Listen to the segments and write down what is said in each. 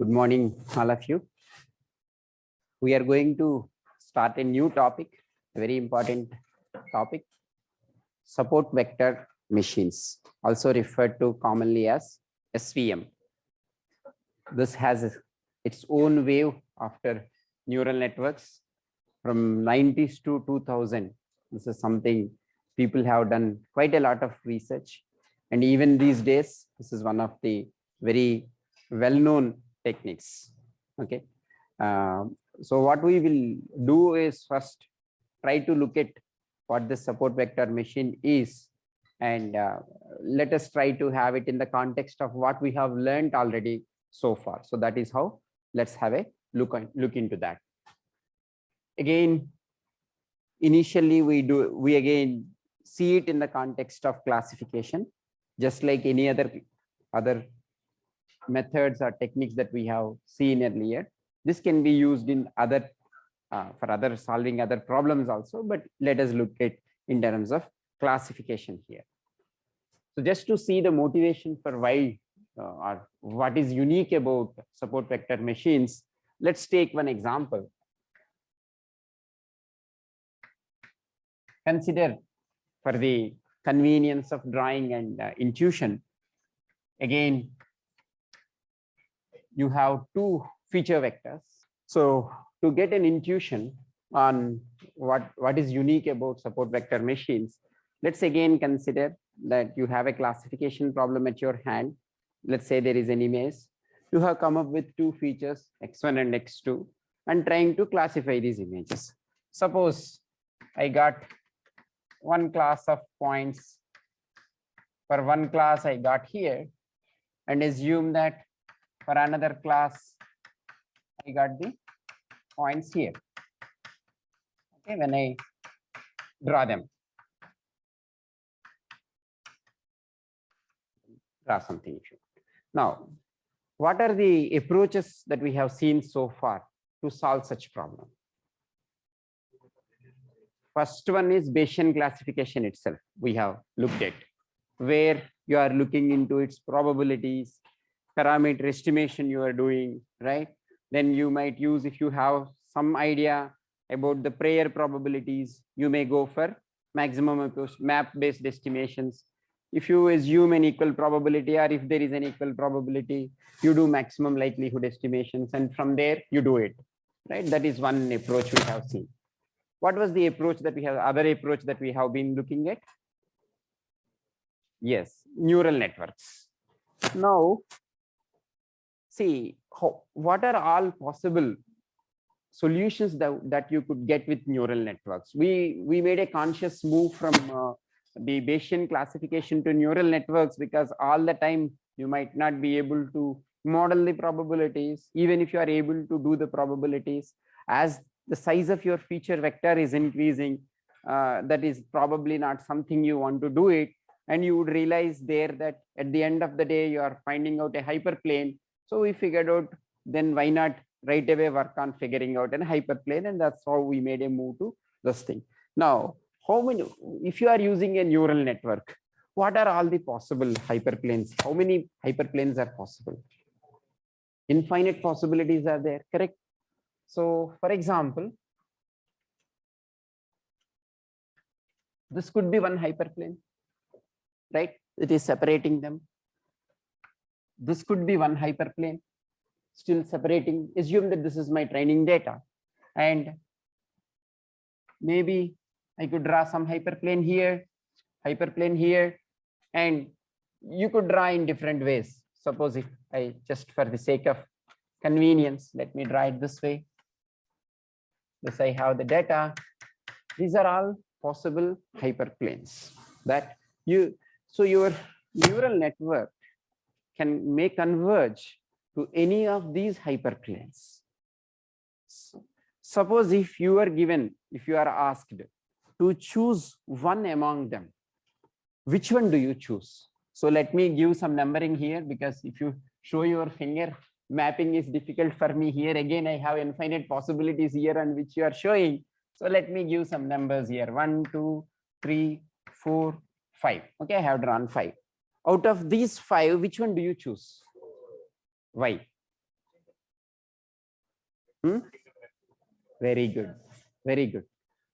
Good morning, all of you. We are going to start a new topic, a very important topic, support vector machines, also referred to commonly as SVM. This has its own wave after neural networks from 90s to 2000. This is something people have done quite a lot of research. And even these days, this is one of the very well-known techniques. Okay. So what we will do is first try to look at what the support vector machine is, and let us try to have it in the context of what we have learned already so far. So that is how let's have a look into that. Again, initially we again see it in the context of classification, just like any other methods or techniques that we have seen earlier. This can be used in other for solving other problems also, but let us look at in terms of classification here. So just to see the motivation for why or what is unique about support vector machines, let's take one example. Consider, for the convenience of drawing and intuition, again you have two feature vectors. So to get an intuition on what is unique about support vector machines, let's again consider that you have a classification problem at your hand. Let's say there is an image. You have come up with two features, x1 and x2, and trying to classify these images. Suppose I got one class of points. For one class I got here, and assume that for another class I got the points here. Okay, when I draw them, draw something. Now, what are the approaches that we have seen so far to solve such problem? First one is Bayesian classification itself. We have looked at, where you are looking into its probabilities, parameter estimation you are doing, right? Then you might use, if you have some idea about the prior probabilities, you may go for maximum approach, map-based estimations. If you assume an equal probability, or if there is an equal probability, you do maximum likelihood estimations, and from there you do it, right? That is one approach we have seen. What was the approach that we have, other approach that we have been looking at? Yes, neural networks. Now, see, what are all possible solutions that you could get with neural networks? We made a conscious move from the Bayesian classification to neural networks, because all the time you might not be able to model the probabilities. Even if you are able to do the probabilities, as the size of your feature vector is increasing, that is probably not something you want to do it. And you would realize there that at the end of the day, you are finding out a hyperplane. So we figured out, then why not right away work on figuring out a hyperplane? And that's how we made a move to this thing. Now, if you are using a neural network, what are all the possible hyperplanes? How many hyperplanes are possible? Infinite possibilities are there, correct? So for example, this could be one hyperplane, right? It is separating them. This could be one hyperplane, still separating. Assume that this is my training data, and maybe I could draw some hyperplane here, and you could draw in different ways. Suppose if I, just for the sake of convenience, let me draw it this way. This I have the data. These are all possible hyperplanes that so your neural network may converge to any of these hyperplanes. Suppose if you are asked to choose one among them, which one do you choose? So let me give some numbering here, because if you show your finger, mapping is difficult for me here. Again, I have infinite possibilities here on which you are showing. So let me give some numbers here. 1, 2, 3, 4, 5. Okay, I have drawn 5. Out of these 5, which one do you choose? Why? Hmm? Very good. Very good.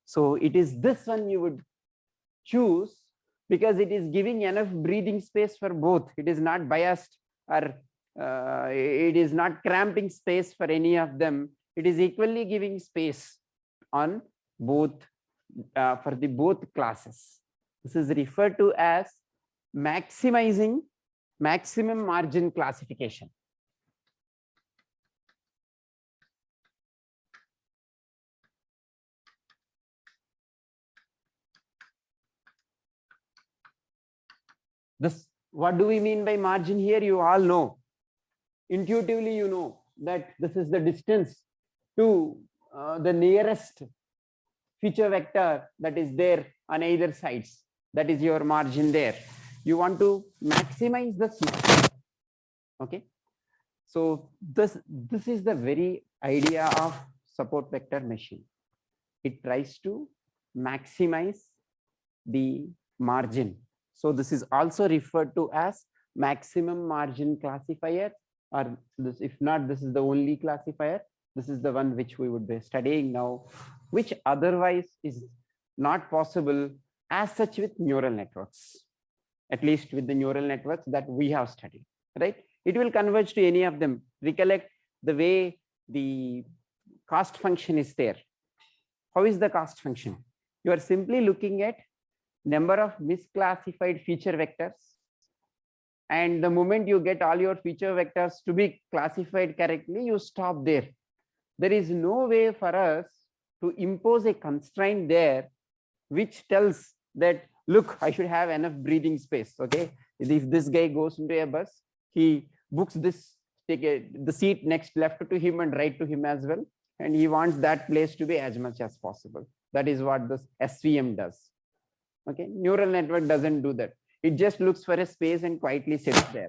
So it is this one you would choose because it is giving enough breathing space for both. It is not biased or it is not cramping space for any of them. It is equally giving space on both for the both classes. This is referred to as maximizing maximum margin classification. This, what do we mean by margin here? You all know. Intuitively, you know that this is the distance to the nearest feature vector that is there on either sides. That is your margin there. You want to maximize the system. Okay. So this is the very idea of support vector machine. It tries to maximize the margin. So this is also referred to as maximum margin classifier, or this, if not, this is the only classifier. This is the one which we would be studying now, which otherwise is not possible as such with neural networks, at least with the neural networks that we have studied, right? It will converge to any of them. Recollect the way the cost function is there. How is the cost function? You are simply looking at number of misclassified feature vectors, and the moment you get all your feature vectors to be classified correctly, you stop there. There is no way for us to impose a constraint there which tells that, look, I should have enough breathing space. Okay, if this guy goes into a bus, he books this ticket, the seat next left to him and right to him as well, and he wants that place to be as much as possible. That is what this SVM does. Okay, neural network doesn't do that. It just looks for a space and quietly sits there.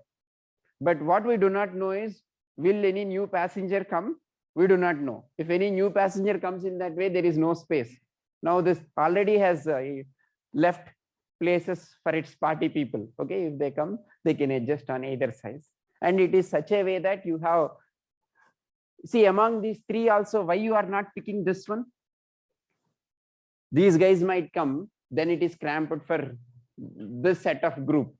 But what we do not know is, will any new passenger come? We do not know. If any new passenger comes in that way, there is no space. Now this already has left places for its party people. Okay, if they come, they can adjust on either side. And it is such a way that you have, see, among these three also, why you are not picking this one? These guys might come, then it is cramped for this set of group.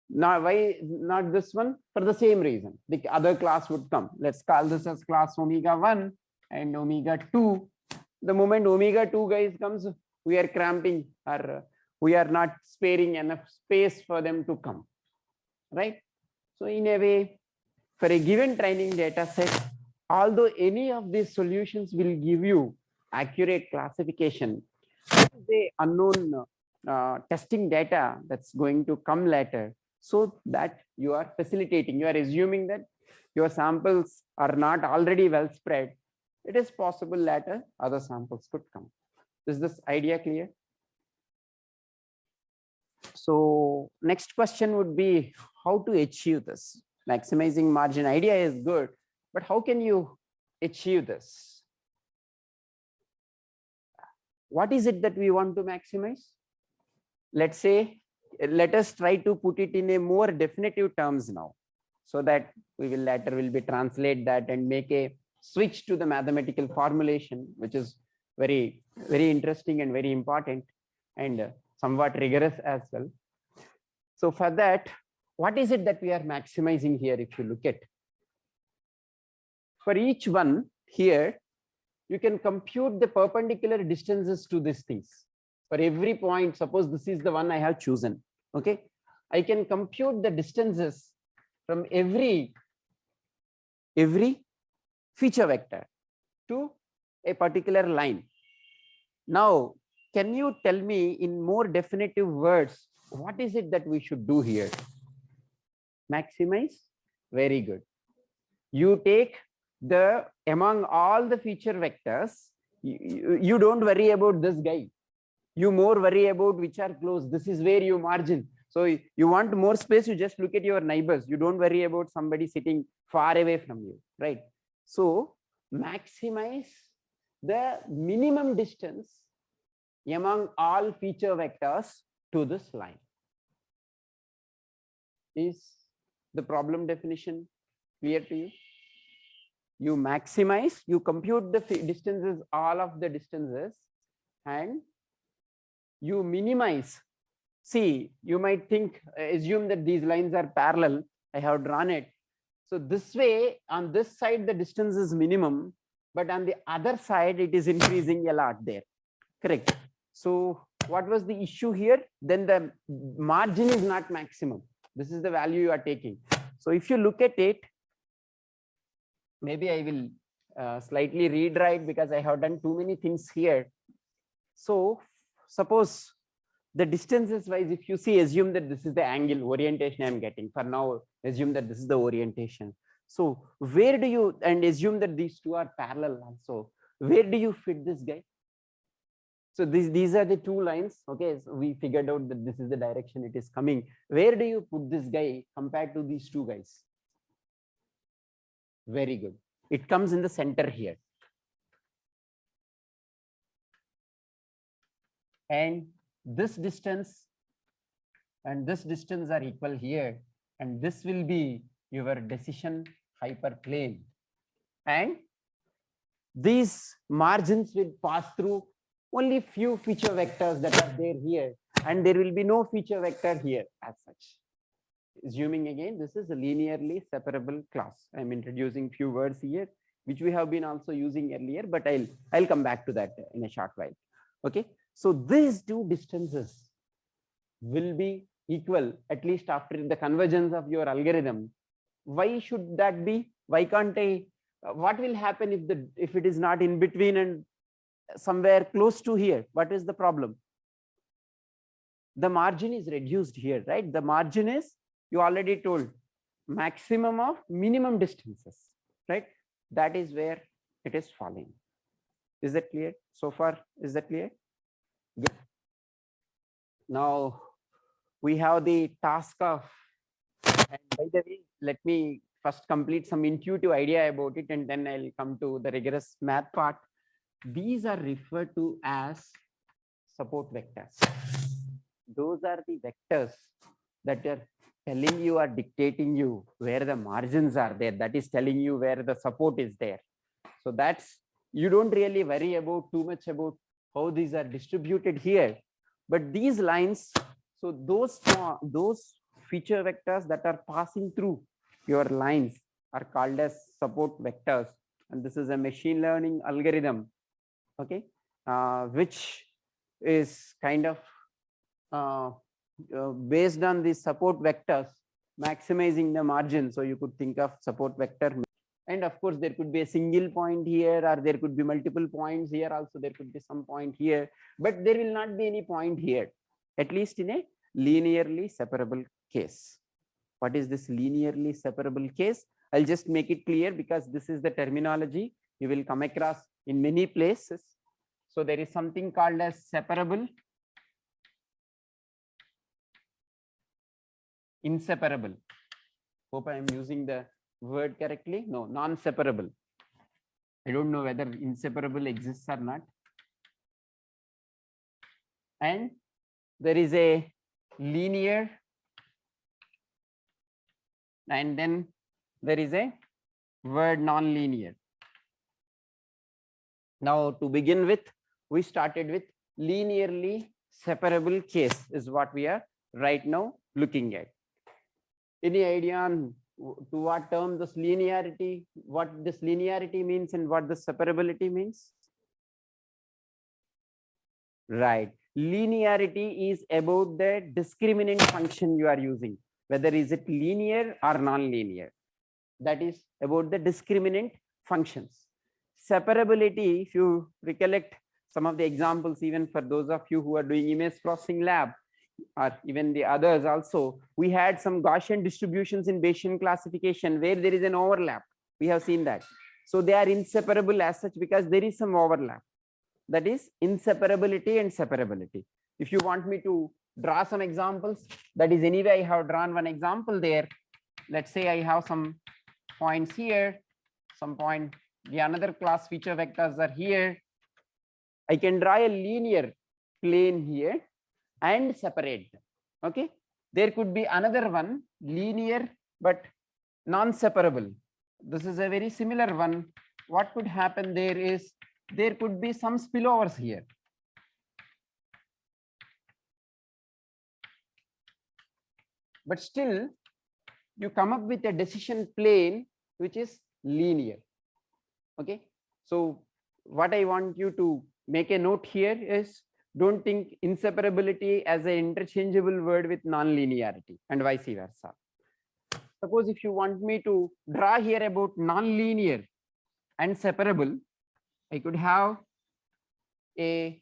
Now, why not this one? For the same reason, the other class would come. Let's call this as class omega 1 and omega 2. The moment omega 2 guys comes, we are cramping, or we are not sparing enough space for them to come, right? So in a way, for a given training data set, although any of these solutions will give you accurate classification, the unknown testing data that's going to come later, so that you are facilitating, you are assuming that your samples are not already well spread. It is possible later other samples could come. Is this idea clear? So next question would be how to achieve this. Maximizing margin idea is good, but how can you achieve this? What is it that we want to maximize? Let's say, let us try to put it in a more definitive terms now, so that we will later will be translate that and make a switch to the mathematical formulation, which is very, very interesting and very important and somewhat rigorous as well. So for that, what is it that we are maximizing here? If you look at, for each one here, you can compute the perpendicular distances to these things. For every point, suppose this is the one I have chosen. Okay, I can compute the distances from every feature vector to a particular line. Now, can you tell me in more definitive words, what is it that we should do here? Maximize. Very good. You take the among all the feature vectors, you don't worry about this guy. You more worry about which are close. This is where you margin. So you want more space, you just look at your neighbors. You don't worry about somebody sitting far away from you, right? So maximize the minimum distance among all feature vectors to this line. Is the problem definition clear to you? you maximize, you compute the distances, all of the distances, and you minimize. See, you might think, assume that these lines are parallel. I have drawn it. So this way, on this side, the distance is minimum, but on the other side, it is increasing a lot there. Correct. So what was the issue here? Then the margin is not maximum. This is the value you are taking. So if you look at it, maybe I will slightly rewrite because I have done too many things here. So suppose the distances wise, if you see, assume that this is the angle orientation I'm getting. For now, assume that this is the orientation. So where do you, and assume that these two are parallel also, where do you fit this guy? So these are the two lines. Okay, so we figured out that this is the direction it is coming. Where do you put this guy compared to these two guys? Very good. It comes in the center here. And this distance and this distance are equal here. And this will be your decision hyperplane. And these margins will pass through only few feature vectors that are there here. And there will be no feature vector here as such. Assuming again, this is a linearly separable class. I'm introducing few words here, which we have been also using earlier, but I'll come back to that in a short while. Okay, so these two distances will be equal, at least after the convergence of your algorithm. Why should that be? Why can't I? What will happen if it is not in between and somewhere close to here? What is the problem? The margin is reduced here, right? The margin is, you already told, maximum of minimum distances, right? That is where it is falling. Is that clear so far? Is that clear? Good. Now we have the task of, and by the way, let me first complete some intuitive idea about it, and then I'll come to the rigorous math part. These are referred to as support vectors. Those are the vectors that are telling you or dictating you where the margins are there. That is telling you where the support is there. So that's, you don't really worry about too much about how these are distributed here. But these lines, so those feature vectors that are passing through your lines are called as support vectors. And this is a machine learning algorithm, okay, which is kind of based on the support vectors, maximizing the margin. So you could think of support vector. And of course, there could be a single point here, or there could be multiple points here. Also, there could be some point here, but there will not be any point here, at least in a linearly separable case. What is this linearly separable case? I'll just make it clear because this is the terminology you will come across in many places. So there is something called as separable, inseparable. Hope I am using the word correctly. No, non-separable. I don't know whether inseparable exists or not. And there is a linear, and then there is a word non-linear. Now to begin with, we started with linearly separable case is what we are right now looking at. Any idea on to what term this linearity, what this linearity means and what the separability means? Right. Linearity is about the discriminant function you are using, whether is it linear or non-linear. That is about the discriminant functions. Separability, if you recollect some of the examples, even for those of you who are doing image processing lab, or even the others also, we had some Gaussian distributions in Bayesian classification where there is an overlap. We have seen that. So they are inseparable as such because there is some overlap. That is inseparability and separability. If you want me to draw some examples, that is anyway, I have drawn one example there. Let's say I have some points here, some point, the another class feature vectors are here. I can draw a linear plane here and separate them. Okay, there could be another one linear but non-separable. this is a very similar one. What could happen there is there could be some spillovers here. But still, you come up with a decision plane which is linear. Okay. So what I want you to make a note here is don't think inseparability as an interchangeable word with non-linearity and vice versa. Suppose if you want me to draw here about non-linear and separable, I could have a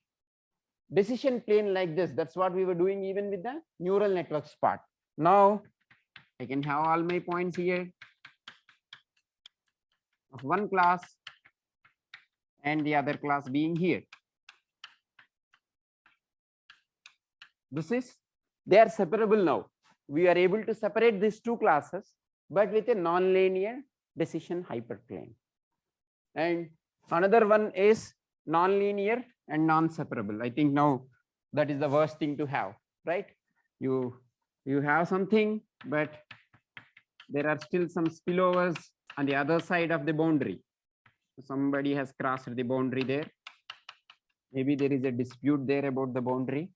decision plane like this. That's what we were doing even with the neural networks part. Now I can have all my points here of one class and the other class being here. They are separable now. We are able to separate these two classes, but with a non-linear decision hyperplane. And another one is non-linear and non-separable. I think now that is the worst thing to have, right? You have something, but there are still some spillovers on the other side of the boundary. Somebody has crossed the boundary there. Maybe there is a dispute there about the boundary.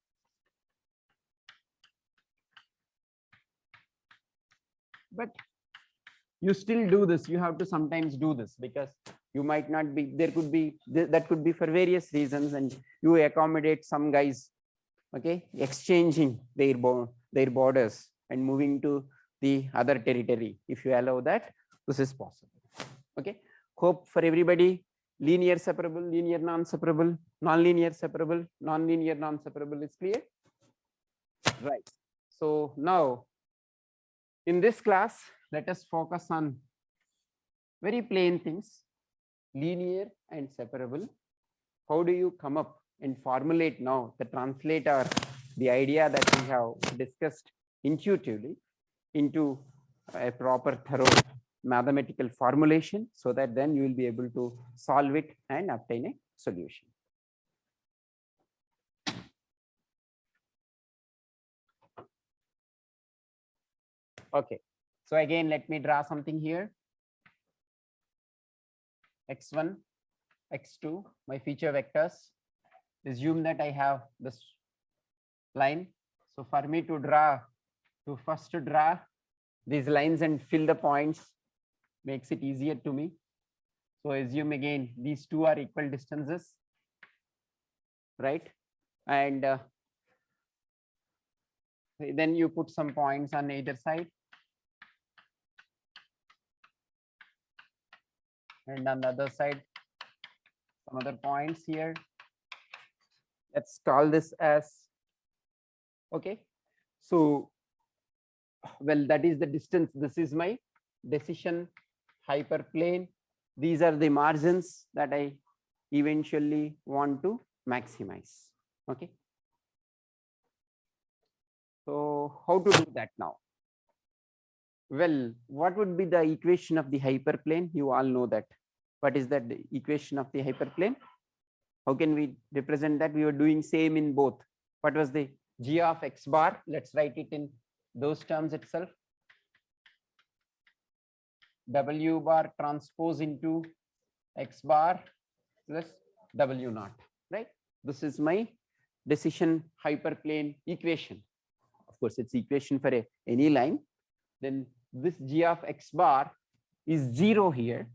But you still do this. You have to sometimes do this because you might not be, there could be, that could be for various reasons, and you accommodate some guys, okay, exchanging their borders and moving to the other territory. If you allow that, this is possible. Okay. Hope for everybody, linear separable, linear non-separable, non-linear separable, non-linear non-separable is clear. Right. So now in this class, let us focus on very plain things, linear and separable. How do you come up and formulate now the translator, the idea that we have discussed intuitively into a proper thorough mathematical formulation, so that then you will be able to solve it and obtain a solution. Okay, so again, let me draw something here. X1, X2, my feature vectors. Assume that I have this line. So for me to draw, to first draw these lines and fill the points makes it easier to me. So assume again, these two are equal distances, right? And then you put some points on either side. And on the other side, some other points here. Let's call this as, okay. So, well, that is the distance. This is my decision hyperplane. These are the margins that I eventually want to maximize. Okay. So how to do that now? Well, what would be the equation of the hyperplane? You all know that. What is that, the equation of the hyperplane? How can we represent that? We were doing same in both. What was the g of x bar? Let's write it in those terms itself. W bar transpose into x bar plus W naught, right? This is my decision hyperplane equation. Of course, it's equation for any line. Then this g of x bar is 0 here.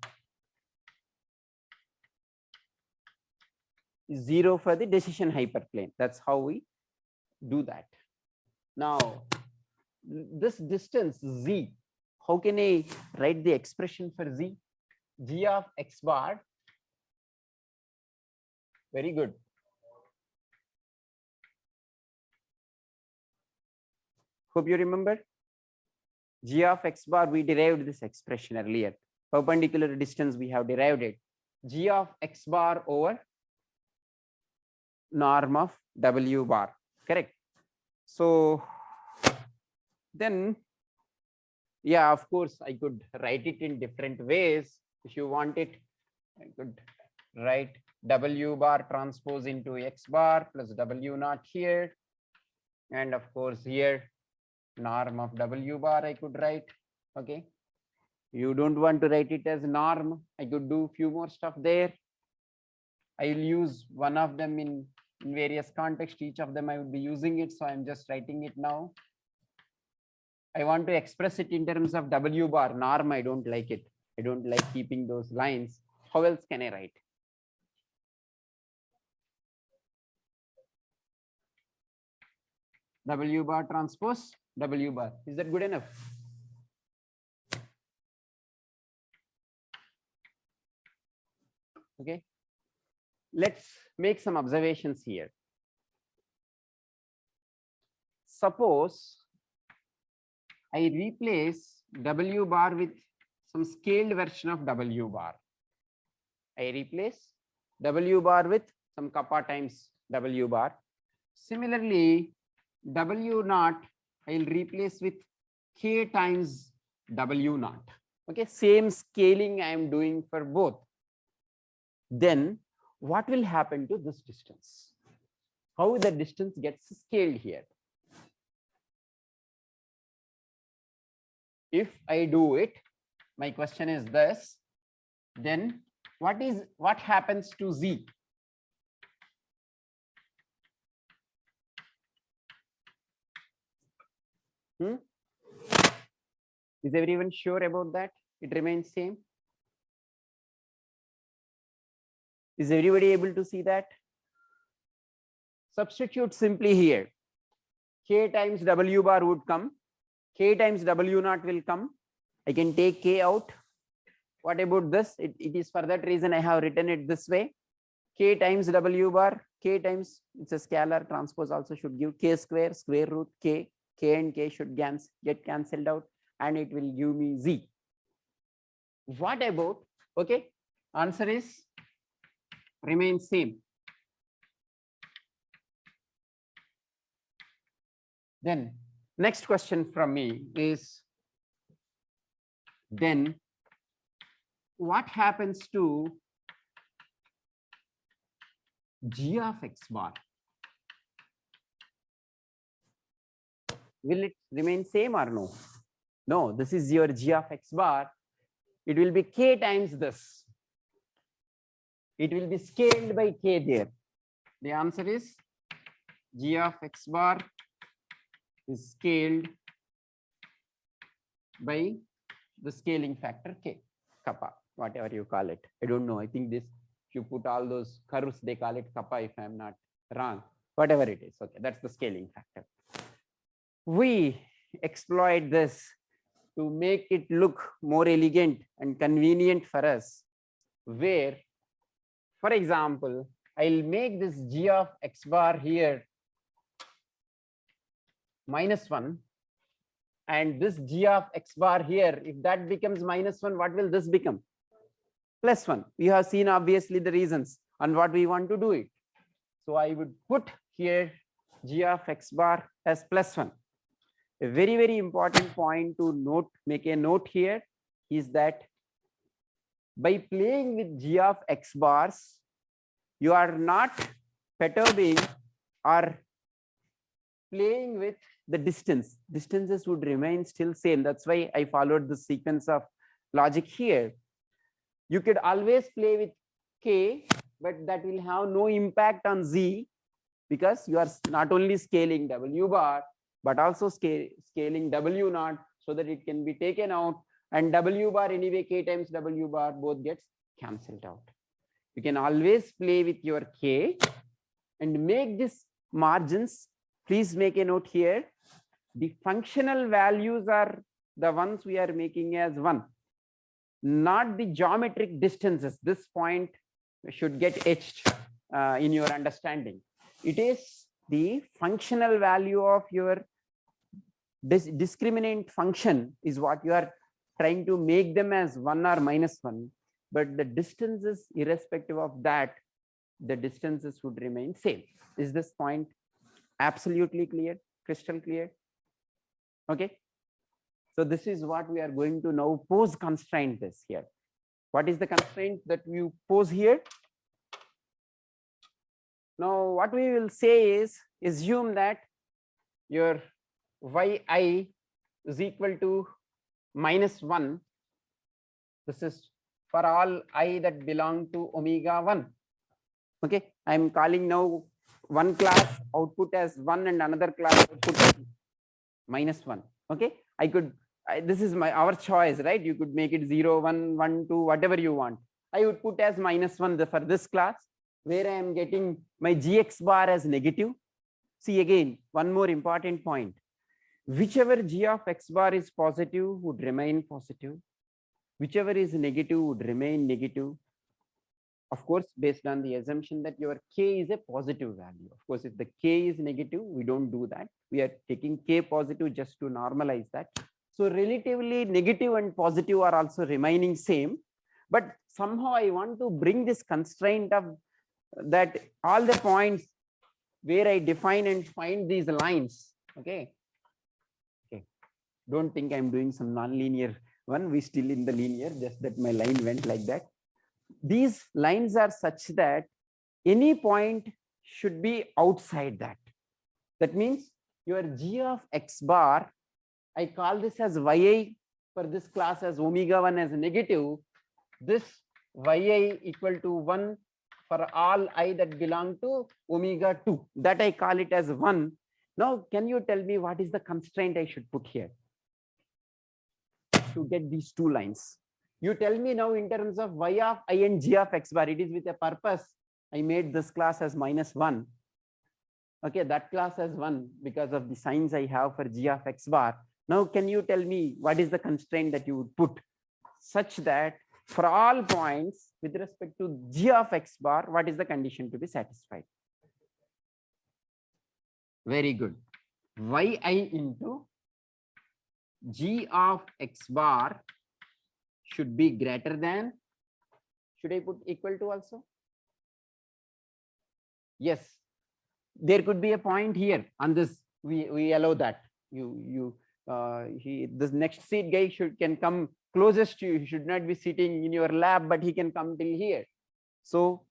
Is 0 for the decision hyperplane. That's how we do that. Now, this distance z, how can I write the expression for z? G of x bar. Very good. Hope you remember. G of x bar, we derived this expression earlier. Perpendicular distance, we have derived it. G of x bar over norm of W bar, correct? So then, yeah, of course, I could write it in different ways. If you want it, I could write W bar transpose into x bar plus W naught here. And of course, here norm of W bar I could write. Okay. You don't want to write it as norm. I could do few more stuff there. I will use one of them in various contexts. Each of them I would be using it. So I'm just writing it now. I want to express it in terms of W bar. Norm, I don't like it. I don't like keeping those lines. How else can I write? W bar transpose W bar. Is that good enough? Okay. Let's make some observations here. Suppose I replace W bar with some scaled version of W bar. I replace W bar with some kappa times W bar. Similarly, W naught I'll replace with K times W naught. Okay, same scaling I am doing for both. Then what will happen to this distance? How the distance gets scaled here? If I do it, my question is this, then what happens to Z? Is everyone sure about that? It remains same. Is everybody able to see that? Substitute simply here. K times W bar would come. K times W naught will come. I can take K out. What about this? It is for that reason I have written it this way. K times W bar, K times, it's a scalar, transpose also should give K square, square root K. K and K should get cancelled out and it will give me Z. What about, okay, answer is remains same. Then next question from me is, then what happens to G of X bar? Will it remain same or no? No, this is your G of X bar. It will be K times this. It will be scaled by K there. The answer is G of X bar is scaled by the scaling factor K, kappa, whatever you call it. I don't know. I think this, if you put all those curves, they call it kappa, if I'm not wrong. Whatever it is. Okay, that's the scaling factor. We exploit this to make it look more elegant and convenient for us, where, for example, I'll make this G of X bar here -1, and this G of X bar here, if that becomes -1, what will this become? +1. We have seen obviously the reasons on what we want to do it. So I would put here G of X bar as +1. A very, very important point to note, make a note here, is that by playing with G of X bars, you are not perturbing or playing with the distance. Distances would remain still same. That's why I followed the sequence of logic here. You could always play with K, but that will have no impact on Z, because you are not only scaling W bar, but also scaling W naught, so that it can be taken out, and W bar anyway, K times W bar both gets cancelled out. You can always play with your K and make this margins. Please make a note here. The functional values are the ones we are making as 1, not the geometric distances. This point should get etched in your understanding. It is the functional value of your discriminant function is what you are trying to make them as 1 or -1, but the distances, irrespective of that, the distances would remain same. Is this point absolutely clear, crystal clear? Okay, so this is what we are going to now pose constraint this here. What is the constraint that you pose here? Now what we will say is, assume that your yi is equal to -1 This is for all I that belong to omega 1. Okay, I am calling now one class output as 1 and another class output as -1. Okay, this is our choice, right? You could make it 0, 1, 1, 2, whatever you want. I would put as -1 for this class, where I am getting my gx bar as negative. See again, one more important point. Whichever g of x bar is positive would remain positive. Whichever is negative would remain negative. Of course, based on the assumption that your k is a positive value. Of course, if the k is negative, we don't do that. We are taking k positive just to normalize that. So relatively negative and positive are also remaining same. But somehow I want to bring this constraint of that all the points where I define and find these lines. Okay. Don't think I'm doing some non-linear one. We still in the linear, just that my line went like that. These lines are such that any point should be outside that. That means your g of x bar, I call this as yi for this class as omega 1 as negative. This yi equal to 1 for all I that belong to omega 2. That I call it as 1. Now, can you tell me what is the constraint I should put here to get these two lines? You tell me now in terms of y of I and g of x bar. It is with a purpose. I made this class as -1. Okay, that class as 1 because of the signs I have for g of x bar. Now, can you tell me what is the constraint that you would put such that for all points with respect to g of x bar, what is the condition to be satisfied? Very good. Yi into g of x bar should be greater than, should I put equal to also? Yes, there could be a point here on this. We allow that. This next seat guy can come closest to you. He should not be sitting in your lap, but he can come till here. So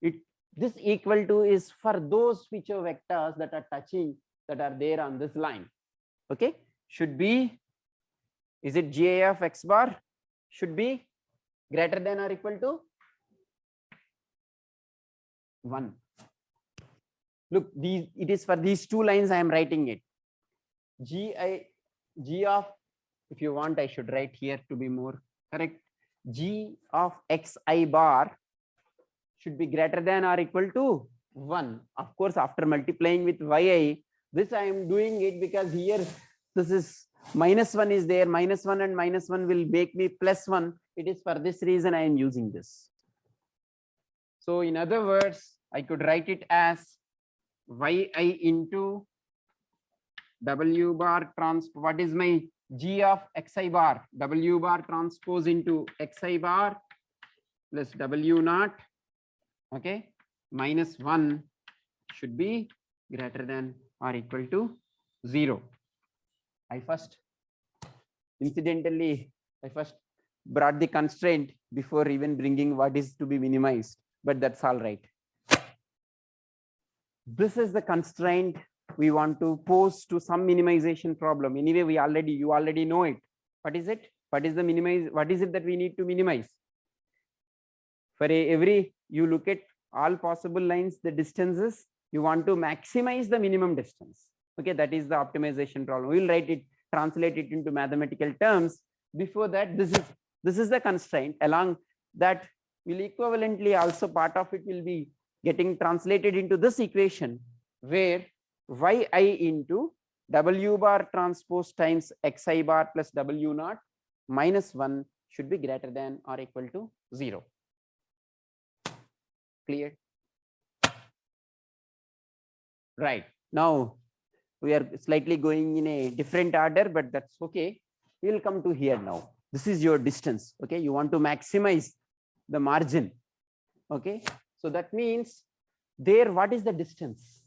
this equal to is for those feature vectors that are touching, that are there on this line. Okay, should be, is it GA of x bar should be greater than or equal to 1. Look, it is for these two lines I am writing it. G of, if you want, I should write here to be more correct. G of xi bar should be greater than or equal to 1. Of course, after multiplying with yi, this I am doing it because here this is -1 is there. -1 and -1 will make me +1. It is for this reason I am using this. So in other words, I could write it as yi into w bar transpose. What is my g of xi bar? W bar transpose into xi bar plus w naught. Okay, -1 should be greater than or equal to 0. Incidentally, I first brought the constraint before even bringing what is to be minimized, but that's all right. This is the constraint we want to pose to some minimization problem. Anyway, you already know it. What is it? What is it that we need to minimize? For every, you look at all possible lines, the distances, you want to maximize the minimum distance. Okay, that is the optimization problem. We'll write it, translate it into mathematical terms. Before that, this is the constraint. Along that will equivalently also part of it will be getting translated into this equation where yi into w bar transpose times xi bar plus w naught -1 should be greater than or equal to 0. Clear? Right. Now we are slightly going in a different order, but that's okay. We will come to here now. This is your distance. Okay, you want to maximize the margin. Okay, so that means there, what is the distance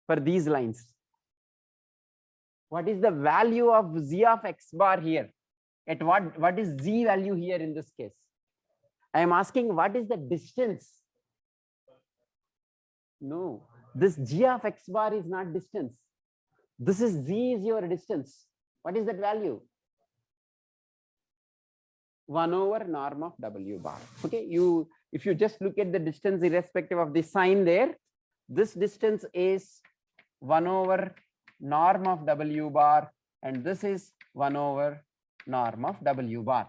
for these lines? What is the value of z of x bar here? At what is z value here in this case? I am asking what is the distance? No, this g of x bar is not distance. This is z is your distance. What is that value? 1 over norm of W bar. Okay, if you just look at the distance irrespective of the sign there, this distance is 1 over norm of W bar, and this is 1 over norm of W bar.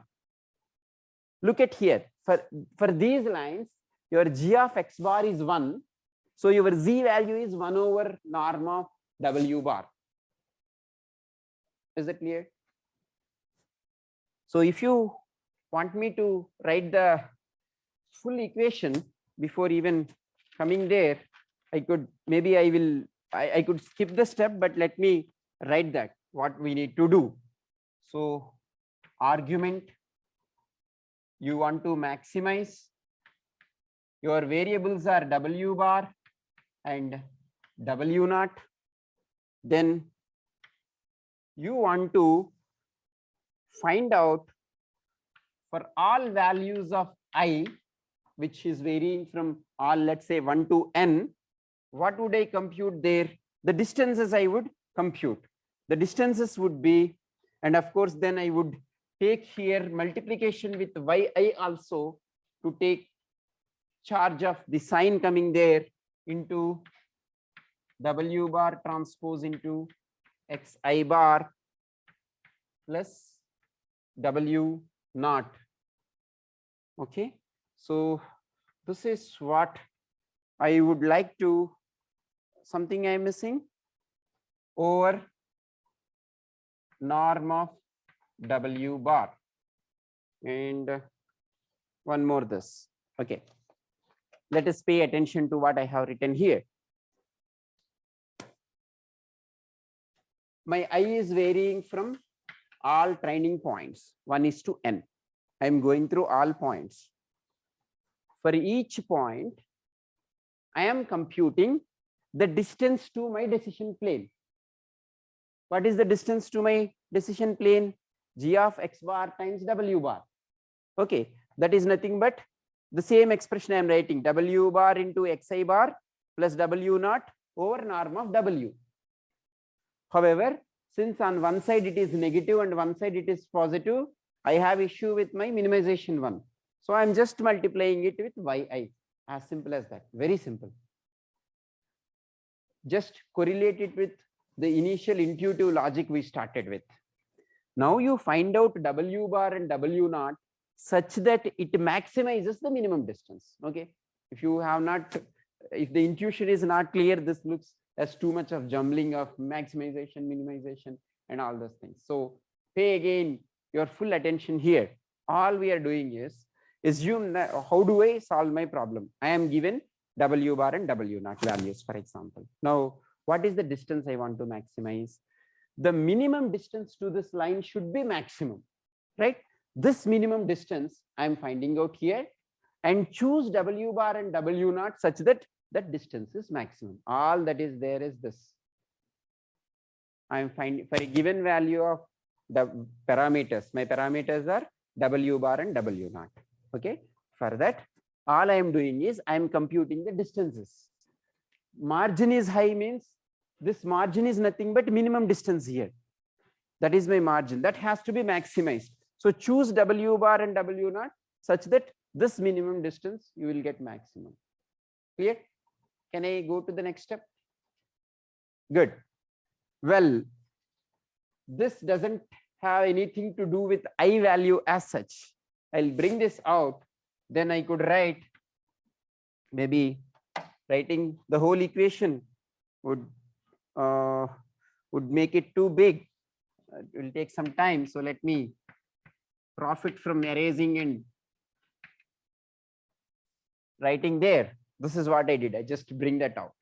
Look at here, for these lines, your g of x bar is 1. So your z value is 1 over norm of W bar. Is it clear? So if you want me to write the full equation before even coming there, I could skip the step, but let me write that what we need to do. So argument, you want to maximize, your variables are W bar and W naught. Then you want to find out for all values of I, which is varying from all, let's say 1 to n, what would I compute there? The distances I would compute. The distances would be, and of course, then I would take here multiplication with yi also to take charge of the sign coming there into W bar transpose into xi bar plus W naught. Okay, so this is what I would like to, something I'm missing, over norm of W bar, and one more this. Okay, let us pay attention to what I have written here. My I is varying from all training points, 1 is to n. I'm going through all points. For each point, I am computing the distance to my decision plane. What is the distance to my decision plane? G of x bar times W bar. Okay, that is nothing but the same expression I am writing, W bar into xi bar plus W naught over norm of W. However, since on one side it is negative and one side it is positive, I have issue with my minimization one. So I'm just multiplying it with yi, as simple as that, very simple. Just correlate it with the initial intuitive logic we started with. Now you find out W bar and W naught such that it maximizes the minimum distance. Okay, if you have not, if the intuition is not clear, this looks as too much of jumbling of maximization, minimization, and all those things. So pay again your full attention here. All we are doing is assume that how do I solve my problem? I am given W bar and W naught values, for example. Now, what is the distance I want to maximize? The minimum distance to this line should be maximum, right? This minimum distance I am finding out here, and choose W bar and W naught such that that distance is maximum. All that is there is this. I am finding for a given value of the parameters. My parameters are W bar and W naught. Okay. For that, all I am doing is I am computing the distances. Margin is high means this margin is nothing but minimum distance here. That is my margin. That has to be maximized. So choose W bar and W naught such that this minimum distance you will get maximum. Clear? Can I go to the next step? Good. Well, this doesn't have anything to do with I value as such. I'll bring this out. Then I could write, maybe writing the whole equation would make it too big. It will take some time. So let me profit from erasing and writing there. This is what I did. I just bring that out.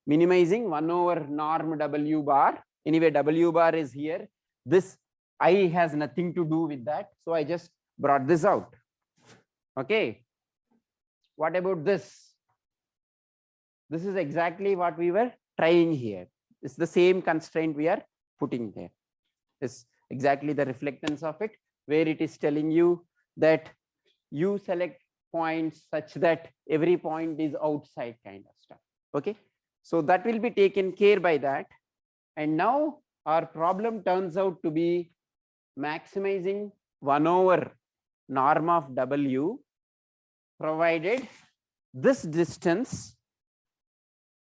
Minimizing 1 over norm W bar. Anyway, W bar is here. This I has nothing to do with that. So I just brought this out. Okay. What about this? This is exactly what we were trying here. It's the same constraint we are putting there. It's exactly the reflectance of it, where it is telling you that you select points such that every point is outside kind of stuff. Okay. So that will be taken care by that. And now our problem turns out to be maximizing 1 over norm of W provided this distance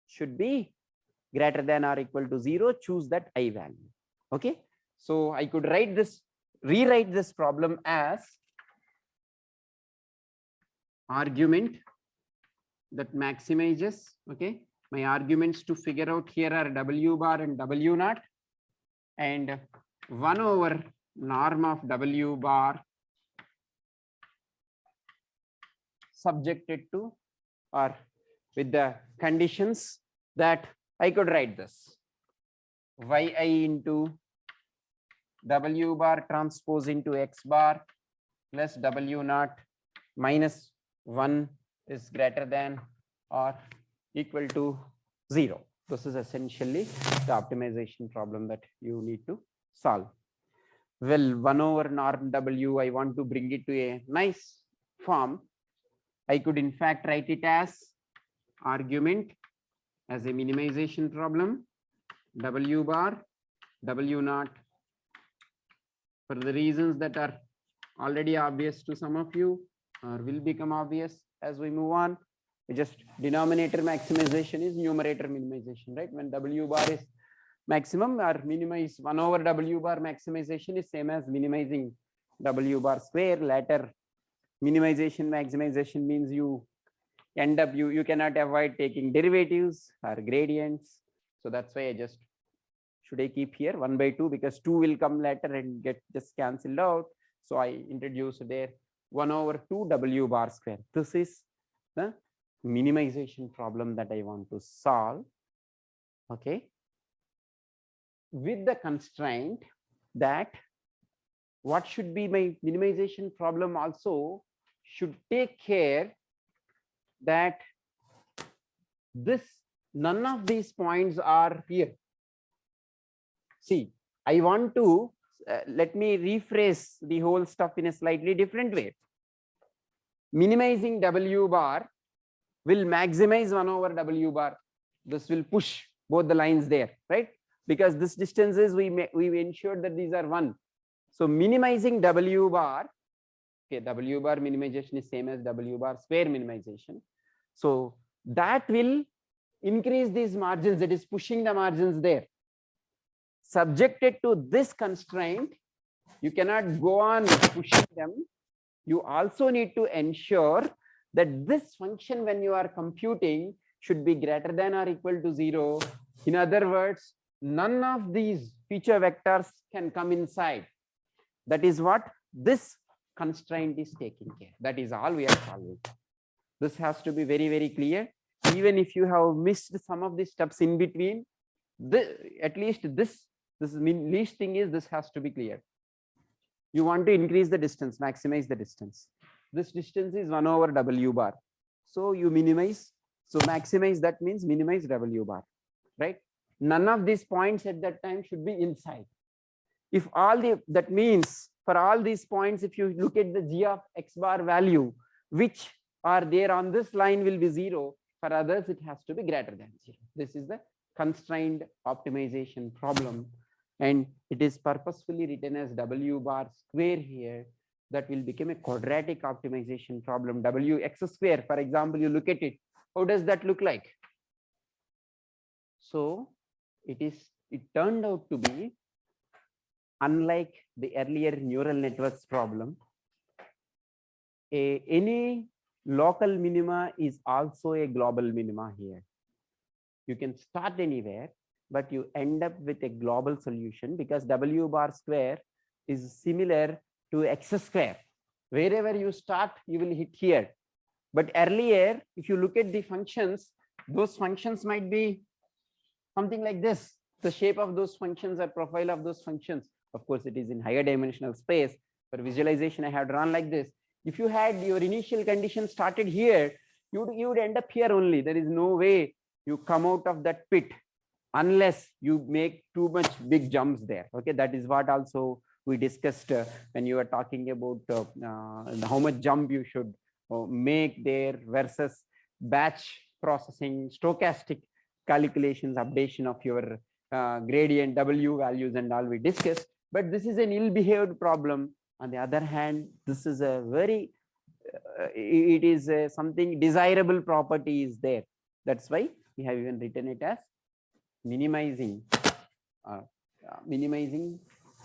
should be greater than or equal to 0, choose that I value. Okay, so I could rewrite this problem as argument that maximizes. Okay, my arguments to figure out here are W bar and W naught, and 1 over norm of W bar subjected to or with the conditions that I could write this yi into W bar transpose into X bar plus W naught minus 1 is greater than or equal to 0. This is essentially the optimization problem that you need to solve. Well, 1 over norm W, I want to bring it to a nice form. I could in fact write it as argument as a minimization problem, W bar, W naught, for the reasons that are already obvious to some of you or will become obvious as we move on. Just denominator maximization is numerator minimization, right? When W bar is maximum or minimize 1 over W bar maximization is same as minimizing W bar square. Later minimization maximization means you end up, you cannot avoid taking derivatives or gradients. So that's why I just, should I keep here 1 by 2 because 2 will come later and get just cancelled out. So I introduced there 1 over 2 W bar square. This is the minimization problem that I want to solve. Okay, with the constraint that what should be my minimization problem also should take care that none of these points are here. See, I want to let me rephrase the whole stuff in a slightly different way. Minimizing W bar will maximize 1 over W bar. This will push both the lines there, right? Because this distances we ensured that these are 1. So minimizing W bar, okay, W bar minimization is same as W bar square minimization. So that will increase these margins, that is pushing the margins there. Subjected to this constraint, you cannot go on pushing them. You also need to ensure that this function when you are computing should be greater than or equal to 0. In other words, none of these feature vectors can come inside. That is what this constraint is taking care. That is all we are solving. This has to be very, very clear. Even if you have missed some of the steps in between, at least this least thing is this has to be clear. You want to increase the distance, maximize the distance. This distance is 1 over W bar. So you minimize. So maximize, that means minimize W bar, right? None of these points at that time should be inside. If that means for all these points, if you look at the G of X bar value, which are there on this line will be 0. For others, it has to be greater than 0. This is the constrained optimization problem. And it is purposefully written as W bar square here. That will become a quadratic optimization problem. Wx square, for example, you look at it. How does that look like? So it turned out to be, unlike the earlier neural networks problem, any local minima is also a global minima here. You can start anywhere, but you end up with a global solution because W bar square is similar to X square. Wherever you start, you will hit here. But earlier, if you look at the functions, those functions might be something like this. The shape of those functions or profile of those functions. Of course, it is in higher dimensional space. For visualization, I have drawn like this. If you had your initial condition started here, you would end up here only. There is no way you come out of that pit unless you make too much big jumps there. Okay, that is what also we discussed when you were talking about how much jump you should make there versus batch processing, stochastic calculations, updation of your gradient W values and all we discussed. But this is an ill-behaved problem On the other hand, this is a very, it is something desirable property is there. That's why we have even written it as minimizing, minimizing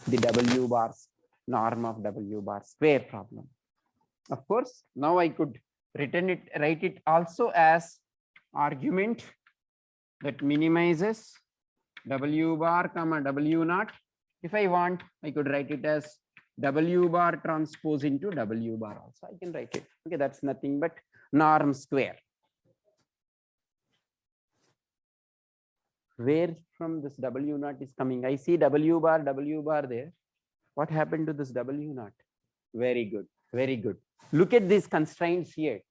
the W bars, norm of W bar square problem. Of course, now I could write it also as argument that minimizes W bar comma W naught. If I want, I could write it as W bar transpose into W bar also. I can write it. Okay, that's nothing but norm square. Where from this W naught is coming? I see W bar there. What happened to this W naught? Very good, very good. Look at these constraints here.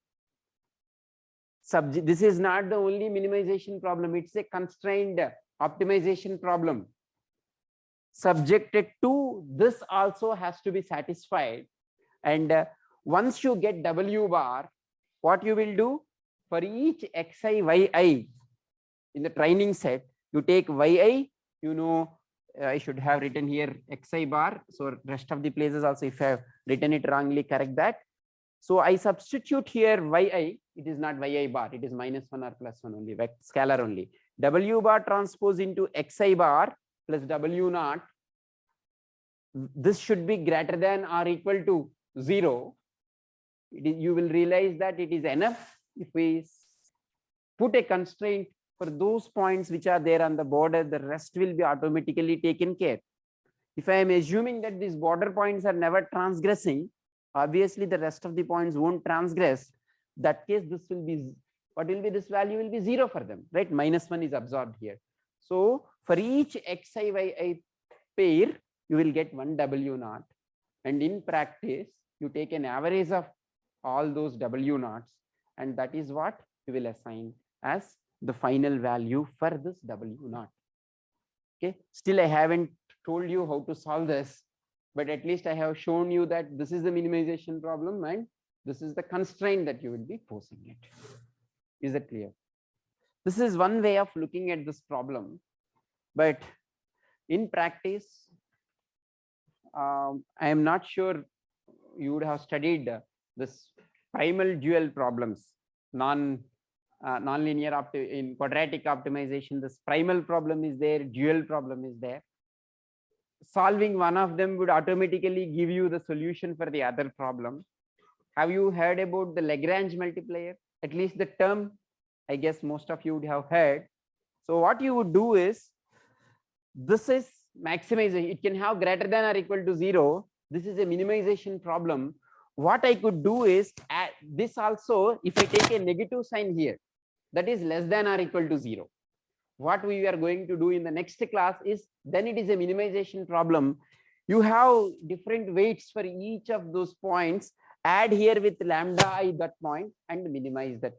This is not the only minimization problem. It's a constrained optimization problem. Subjected to this also has to be satisfied. And once you get W bar, what you will do for each xi, yi in the training set, you take yi, you know, I should have written here xi bar. So rest of the places also, if I have written it wrongly, correct that. So I substitute here yi, it is not yi bar, it is -1 or +1 only, scalar only. W bar transpose into xi bar plus W naught. This should be greater than or equal to 0. You will realize that it is enough if we put a constraint for those points which are there on the border, the rest will be automatically taken care. If I am assuming that these border points are never transgressing, obviously the rest of the points won't transgress. That case, this will be, what will be this value will be 0 for them, right? -1 is absorbed here. So for each xi, yi pair, you will get 1 W naught. And in practice, you take an average of all those W naughts, and that is what you will assign as the final value for this W naught. Okay, still I haven't told you how to solve this, but at least I have shown you that this is the minimization problem and this is the constraint that you will be posing it. Is that clear? This is one way of looking at this problem, but in practice, I am not sure you would have studied this primal dual problems, non-linear in quadratic optimization. This primal problem is there, dual problem is there. Solving one of them would automatically give you the solution for the other problem. Have you heard about the Lagrange multiplier? At least the term, I guess most of you would have heard. So what you would do is, this is maximization. It can have greater than or equal to 0. This is a minimization problem. What I could do is, at this also, if I take a negative sign here, that is less than or equal to 0. What we are going to do in the next class is, then it is a minimization problem. You have different weights for each of those points. Add here with lambda I that point and minimize that.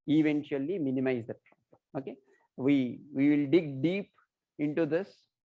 Eventually minimize that problem. Okay, we will dig deep into this